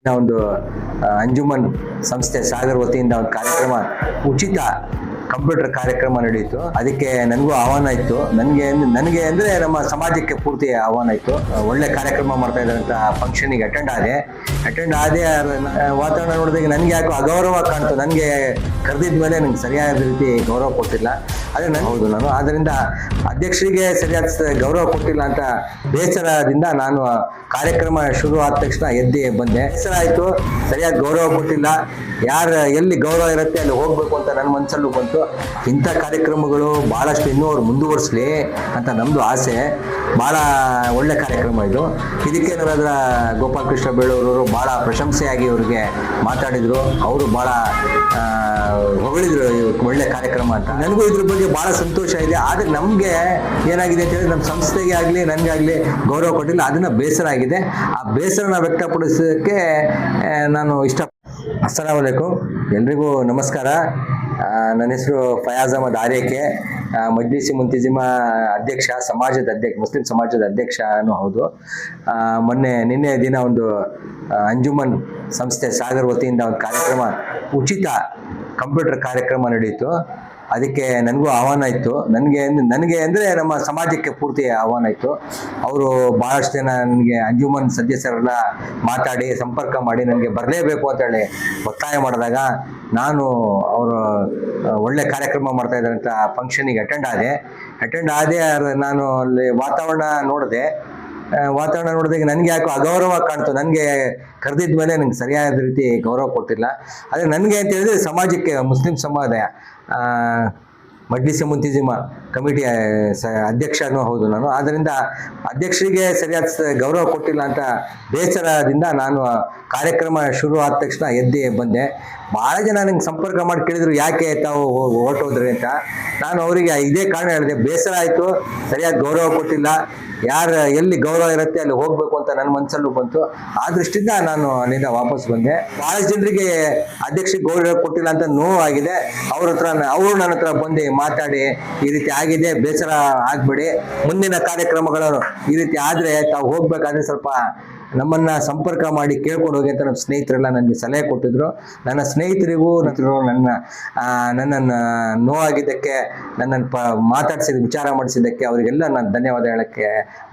ಒಂದು ಅಂಜುಮನ್ ಸಂಸ್ಥೆ ಸಾಗರ್ ವತಿಯಿಂದ ಒಂದು ಕಾರ್ಯಕ್ರಮ ಉಚಿತ ಕಂಪ್ಯೂಟರ್ ಕಾರ್ಯಕ್ರಮ ನಡೆಯಿತು. ಅದಕ್ಕೆ ನನಗೂ ಆಹ್ವಾನ ಇತ್ತು. ನನಗೆ ಅಂದ್ರೆ ನಮ್ಮ ಸಮಾಜಕ್ಕೆ ಪೂರ್ತಿ ಆಹ್ವಾನ ಇತ್ತು. ಒಳ್ಳೆ ಕಾರ್ಯಕ್ರಮ ಮಾಡ್ತಾ ಇದ್ದಂತ ಫಂಕ್ಷನ್ಗೆ ಅಟೆಂಡ್ ಆದೆ. ವಾತಾವರಣ ನೋಡಿದಾಗ ನನಗೆ ಯಾಕೋ ಅಗೌರವ ಕಾಣ್ತು. ನನಗೆ ಕರೆದಿದ ಮೇಲೆ ನಂಗೆ ಸರಿಯಾದ ರೀತಿ ಗೌರವ ಕೊಟ್ಟಿಲ್ಲ. ಅದೇ ನಾನು ಆದ್ದರಿಂದ ಅಧ್ಯಕ್ಷರಿಗೆ ಸರಿಯಾದ ಗೌರವ ಕೊಟ್ಟಿಲ್ಲ ಅಂತ ಬೇಸರದಿಂದ ನಾನು ಕಾರ್ಯಕ್ರಮ ಶುರು ಆದ ತಕ್ಷಣ ಎದ್ದು ಬಂದೆ. ಬೇಸರ ಆಯ್ತು, ಸರಿಯಾದ ಗೌರವ ಕೊಟ್ಟಿಲ್ಲ. ಎಲ್ಲಿ ಗೌರವ ಇರುತ್ತೆ ಅಲ್ಲಿ ಹೋಗ್ಬೇಕು ಅಂತ ನನ್ನ ಮನಸ್ಸಲ್ಲೂ ಬಂತು. ಇಂಥ ಕಾರ್ಯಕ್ರಮಗಳು ಬಹಳಷ್ಟು ಇನ್ನೂ ಅವ್ರು ಮುಂದುವರಿಸಲಿ ಅಂತ ನಮ್ದು ಆಸೆ. ಬಹಳ ಒಳ್ಳೆ ಕಾರ್ಯಕ್ರಮ ಇದು. ಇದಕ್ಕೆ ನಾವೆಲ್ಲ ಗೋಪಾಲಕೃಷ್ಣ ಬೇಳೂರವರು ಬಹಳ ಪ್ರಶಂಸೆಯಾಗಿ ಅವ್ರಿಗೆ ಮಾತಾಡಿದ್ರು. ಅವರು ಬಹಳ ಹೊಗಳಿದ್ರು ಒಳ್ಳೆ ಕಾರ್ಯಕ್ರಮ ಅಂತ. ನನಗೂ ಇದ್ರ ಬಗ್ಗೆ ಬಹಳ ಸಂತೋಷ ಇದೆ. ಆದ್ರೆ ನಮ್ಗೆ ಏನಾಗಿದೆ ಅಂತ ಹೇಳಿದ್ರೆ ನಮ್ಮ ಸಂಸ್ಥೆಗೆ ಆಗಲಿ ನನಗಾಗಲಿ ಗೌರವ ಕೊಟ್ಟಿಲ್ಲ. ಅದನ್ನ ಬೇಸರ ಆಗಿದೆ. ಆ ಬೇಸರನ ವ್ಯಕ್ತಪಡಿಸೋಕ್ಕೆ ನಾನು ಅಸ್ಸಲಾಮು ಅಲೈಕುಂ, ಎಲ್ರಿಗೂ ನಮಸ್ಕಾರ. ನನ್ನ ಹೆಸರು ಫಯಾಜ್ ಅಹಮದ್ ಆರೇಕೆ, ಮಜ್ಲಿಸಿ ಮುಂತಿಜಿಮಾ ಅಧ್ಯಕ್ಷ, ಮುಸ್ಲಿಂ ಸಮಾಜದ ಅಧ್ಯಕ್ಷನೂ ಹೌದು. ನಿನ್ನೆ ದಿನ ಒಂದು ಅಂಜುಮನ್ ಸಂಸ್ಥೆ ಸಾಗರ್ ವತಿಯಿಂದ ಒಂದು ಕಾರ್ಯಕ್ರಮ ಉಚಿತ ಕಂಪ್ಯೂಟರ್ ಕಾರ್ಯಕ್ರಮ ನಡೆಯಿತು. ಅದಕ್ಕೆ ನನಗೂ ಆಹ್ವಾನ ಇತ್ತು. ನನಗೆ ಅಂದರೆ ನಮ್ಮ ಸಮಾಜಕ್ಕೆ ಪೂರ್ತಿ ಆಹ್ವಾನ ಇತ್ತು. ಅವರು ಭಾಳಷ್ಟು ಜನ ನನಗೆ ಅಂಜುಮನ್ ಸದಸ್ಯರೆಲ್ಲ ಮಾತಾಡಿ ಸಂಪರ್ಕ ಮಾಡಿ ನನಗೆ ಬರಲೇಬೇಕು ಅಂತೇಳಿ ಒತ್ತಾಯ ಮಾಡಿದಾಗ ನಾನು ಅವರು ಒಳ್ಳೆ ಕಾರ್ಯಕ್ರಮ ಮಾಡ್ತಾ ಇದ್ದಂಥ ಫಂಕ್ಷನಿಗೆ ಅಟೆಂಡ್ ಆದೆ. ನಾನು ಅಲ್ಲಿ ವಾತಾವರಣ ನೋಡಿದಾಗ ನನಗೆ ಯಾಕೋ ಅಗೌರವ ಕಾಣ್ತು. ನನಗೆ ಕರೆದಿದ ಮೇಲೆ ನಂಗೆ ಸರಿಯಾದ ರೀತಿ ಗೌರವ ಕೊಟ್ಟಿಲ್ಲ. ಅದೇ ನನಗೆ ಅಂತ ಹೇಳಿದ್ರೆ ಸಮಾಜಕ್ಕೆ ಮುಸ್ಲಿಂ ಸಮುದಾಯ ಮಜ್ಲಿಸಿ ಮುಂತಿಜಿಮಾ ಕಮಿಟಿಯ ಅಧ್ಯಕ್ಷನೂ ಹೌದು ನಾನು. ಆದ್ದರಿಂದ ಅಧ್ಯಕ್ಷರಿಗೆ ಸರಿಯಾದ ಗೌರವ ಕೊಟ್ಟಿಲ್ಲ ಅಂತ ಬೇಸರದಿಂದ ನಾನು ಕಾರ್ಯಕ್ರಮ ಶುರು ಆದ ತಕ್ಷಣ ಎದ್ದು ಬಂದೆ. ಭಾಳ ಜನ ನಂಗೆ ಸಂಪರ್ಕ ಮಾಡಿ ಕೇಳಿದ್ರು, ಯಾಕೆ ತಾವು ಹೊರಟೋದ್ರಿ ಅಂತ. ನಾನು ಅವರಿಗೆ ಇದೇ ಕಾರಣ ಹೇಳಿದೆ, ಬೇಸರ ಆಯಿತು, ಸರಿಯಾದ ಗೌರವ ಕೊಟ್ಟಿಲ್ಲ. ಎಲ್ಲಿ ಗೌರವ ಇರುತ್ತೆ ಅಲ್ಲಿ ಹೋಗ್ಬೇಕು ಅಂತ ನನ್ನ ಮನಸ್ಸಲ್ಲೂ ಬಂತು. ಆ ದೃಷ್ಟಿಯಿಂದ ನಾನು ಅಲ್ಲಿಂದ ವಾಪಸ್ ಬಂದೆ. ಬಹಳಷ್ಟು ಜನರಿಗೆ ಅಧ್ಯಕ್ಷರಿಗೆ ಗೌರವ ಕೊಟ್ಟಿಲ್ಲ ಅಂತ ನೋವಾಗಿದೆ. ಅವರು ನನ್ನ ಹತ್ರ ಬಂದು ಮಾತಾಡಿ ಈ ರೀತಿ ಆಗಿದೆ, ಬೇಸರ ಆಗ್ಬೇಡಿ, ಮುಂದಿನ ಕಾರ್ಯಕ್ರಮಗಳು ಈ ರೀತಿ ಆದ್ರೆ ತಾವು ಹೋಗ್ಬೇಕಾದ್ರೆ ಸ್ವಲ್ಪ ನಮ್ಮನ್ನ ಸಂಪರ್ಕ ಮಾಡಿ ಕೇಳ್ಕೊಂಡು ಹೋಗಿ ಅಂತ ನಮ್ಮ ಸ್ನೇಹಿತರೆಲ್ಲ ನನಗೆ ಸಲಹೆ ಕೊಟ್ಟಿದ್ರು. ನನ್ನ ಸ್ನೇಹಿತರಿಗೂ ನನ್ನನ್ನು ನೋವಾಗಿದ್ದಕ್ಕೆ, ನನ್ನನ್ನು ವಿಚಾರ ಮಾಡಿಸಿದ್ದಕ್ಕೆ ಅವರಿಗೆಲ್ಲ ನಾನು ಧನ್ಯವಾದ ಹೇಳಕ್ಕೆ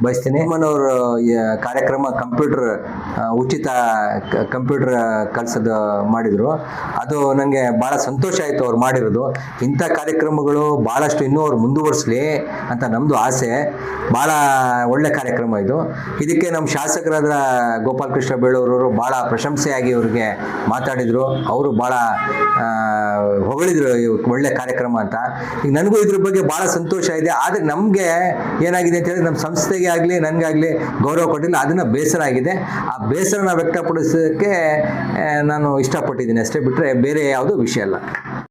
ಬಯಸ್ತೀನಿ. ನಮ್ಮನವರು ಕಾರ್ಯಕ್ರಮ ಉಚಿತ ಕಂಪ್ಯೂಟರ್ ಕಲಿಸೋದು ಮಾಡಿದ್ರು. ಅದು ನನಗೆ ಭಾಳ ಸಂತೋಷ ಆಯಿತು ಅವ್ರು ಮಾಡಿರೋದು. ಇಂಥ ಕಾರ್ಯಕ್ರಮಗಳು ಭಾಳಷ್ಟು ಇನ್ನೂ ಅವ್ರು ಮುಂದುವರಿಸಲಿ ಅಂತ ನಮ್ಮದು ಆಸೆ. ಭಾಳ ಒಳ್ಳೆ ಕಾರ್ಯಕ್ರಮ ಇದು. ಇದಕ್ಕೆ ನಮ್ಮ ಶಾಸಕರಾದ ಗೋಪಾಲಕೃಷ್ಣ ಬೇಳೂರವರು ಬಹಳ ಪ್ರಶಂಸೆಯಾಗಿ ಅವ್ರಿಗೆ ಮಾತಾಡಿದ್ರು. ಅವರು ಬಹಳ ಹೊಗಳಿದ್ರು ಒಳ್ಳೆ ಕಾರ್ಯಕ್ರಮ ಅಂತ. ಈಗ ನನಗೂ ಇದ್ರ ಬಗ್ಗೆ ಬಹಳ ಸಂತೋಷ ಇದೆ. ಆದ್ರೆ ನಮ್ಗೆ ಏನಾಗಿದೆ ಅಂತ ಹೇಳಿದ್ರೆ ನಮ್ಮ ಸಂಸ್ಥೆಗೆ ಆಗಲಿ ನನಗಾಗಲಿ ಗೌರವ ಕೊಟ್ಟಿಲ್ಲ. ಅದನ್ನ ಬೇಸರ ಆಗಿದೆ. ಆ ಬೇಸರನ ವ್ಯಕ್ತಪಡಿಸೋಕ್ಕೆ ನಾನು ಇಷ್ಟಪಟ್ಟಿದ್ದೀನಿ ಅಷ್ಟೇ, ಬಿಟ್ಟರೆ ಬೇರೆ ಯಾವುದೋ ವಿಷಯ ಅಲ್ಲ.